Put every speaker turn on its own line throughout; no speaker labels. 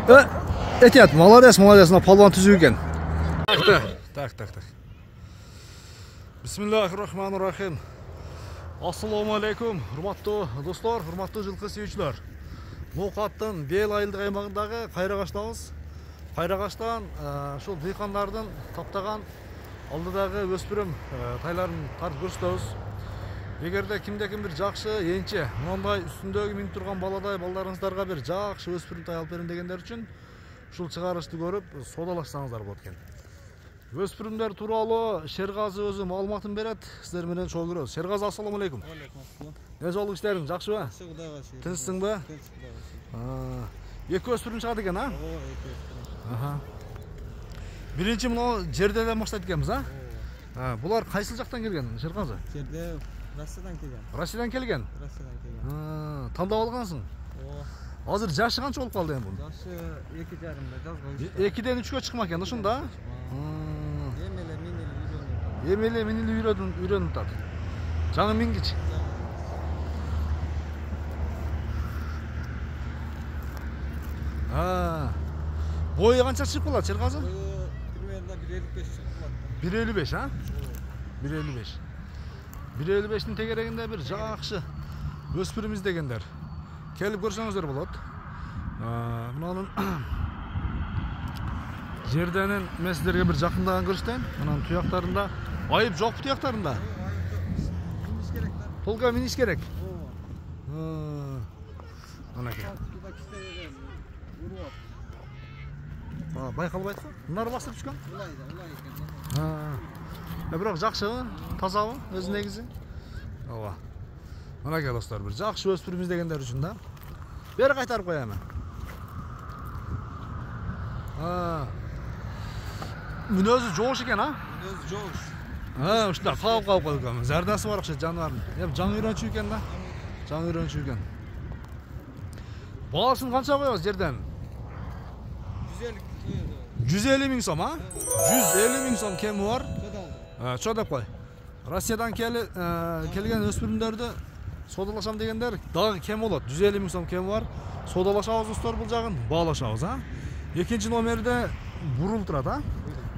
Этят, молодец, мына палван түзүү экен. Так. Бисмиллахир-рахманир-рахим. Ассаламу алейкум, урматтуу достор, урматтуу жылкы сүйүүчүлөр. Ноокаттын Бел айылдык аймагындагы Кайрагачтабыз. Кайрагачтан ушул дыйкандардын таптаган алдыдагы өспүрүм тайларын тартып көрсөтөбүз. Эгерде кимде-ким бир жакшы энче мындай үстүндөгү минип турган баладай балдарыңыздарга бир жакшы өспүрүм тай алып берем дегендер үчүн ушул чыгарышты көрүп содалашсаңыздар болот экен. Өспүрүмдөр тууралуу Шергази өзү маалыматын берет. Сиздер менен чогуу көрөбүз. Шергази, ассаламу алейкум. Не жолдук иштериң, жакшыбы?
Жакшы, Кудайга шүгүр.
Тынчсыңбы? Эки өспүрүм чыгат экен, а?
Ооба, эки өспүрүм.
Биринчи мына жерден баштайт экенбиз, а? Булар кайсыл жактан келген, Шергази?
Жерде Россиядан келген.
Россиядан келген?
Россиядан келген.
Тандап алгансың?
Ооба.
Азыр жашы канча болуп калды эми бунун?
Жашы 2,5 жазга.
2ден 3кө чыкмак экен, ушунда?
Эмеле минили
үйрөнүп атат. Жаңы мингич. Бою канча чыгып калат, Шергази?
Бою примерно 1,55 чыгып калат.
1,55, а? 1,55. 1,55-тин тегерегинде бир жакшы өспүрүм издегендер. Келип көрсөңүздөр болот. Мынанын жерденин мен сиздерге бир жакындаган көрсөтөйүн. Мынанын туяктарында айып жок, туяктарында.
Миниш керек да.
Толга миниш керек.
Ооба.
Анакей. Байкалбайт го? Мынар басып түшкөн?
Улай экен.
Бирок жакшы, тазабы өз негизи? Ооба. Анакей достор, бир жакшы өспүрүм издегендер үчүн да. Бери кайтарып коем. Мүнөзү жоош экен, а?
Мүнөзү жоош.
Ушунда калып койгон. Жардасы бар окшойт жаныбардын. Эми жаңы үйрөнчү экен да. Жаңы үйрөнчү экен. Баасын канча коебуз жерден? 150 миң сом, а? 150 миң сом кеми бар. Чо деп кой. Россиядан келген өспүрүмдөрдү содалашам дегендер дагы кем болот. 150 миң сом кеми бар. Содалашабыз достор бул жагын, баалашабыз, а? Экинчи номерде бурул турат, а?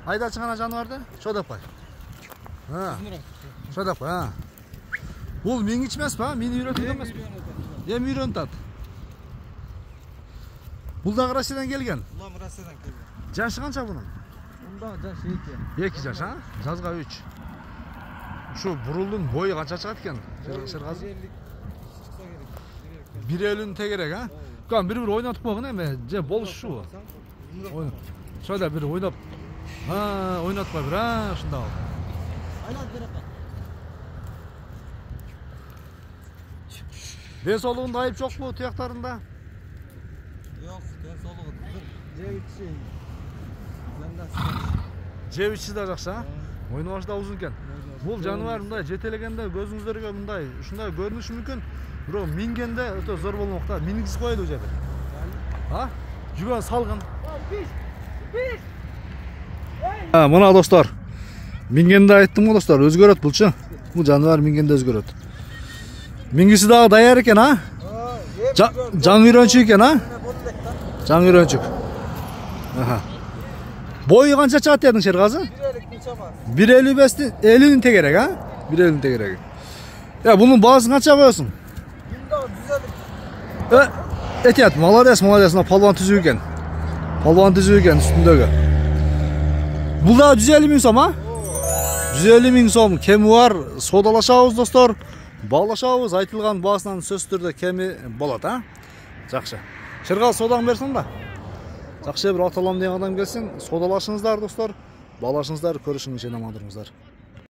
Айда чыгана жаныбарды, чо деп кой. Чо деп кой, а? Бул мингич эмеспи, а? Мени үйрөтүп эмеспи? Эми үйрөнүп атат. Бул дагы Россиядан келген.
Бул Россиядан келген.
Жашы канча бунун?
Мында жашы 2.
2 жаш, а? Жазга 3. Ушу бурулдун бою канча чыгат экен? Шергази? 1,50 тегерек, а? Кам бир ойнотуп койгон эми, же болушубу? Шода бир ойноп. Ойнотуп кой бир, ушунда ал.
Айланып берет.
Ден соолугунда айып жокпу туяктарында?
Жок, ден соолугу.
Жебичи да жакшы, а? Мойну башы да узун экен. Бул жаныбар мындай жетелегенде көзүңүздөргө мындай ушундай көрүнүшү мүмкүн. Бирок мингенде өтө зор болмок да. Мингиз коелу бул жерде. Жүгөн салгын. Мына достор. Мингенде айттым го достор, өзгөрөт булчу. Бул жаныбар мингенде өзгөрөт. Мингиси дагы даяр экен, а? Жаңы үйрөнчү экен, а? Жаңы үйрөнчүк. Бою канча чыгат дедиң, Шергази? 1,55 50 тегерек, а? 1,50 тегерек. Бунун баасын канча коесуң? 150. Этят, молодец, палван түзүү экен. Палван түзүү экен үстүндөгү. Бул да 150 миң сом, а? 150 миң сом кеми бар. Содалашабыз достор. Баалашабыз, айтылган баасынан сөзсүз түрдө кеми болот, а? Жакшы. Шергази, содаң берсең да. Жакшы бир аталам деген адам келсин, содалашыңыздар достор. Баалашыңыздар, көрүшүңүз аман туруңуздар.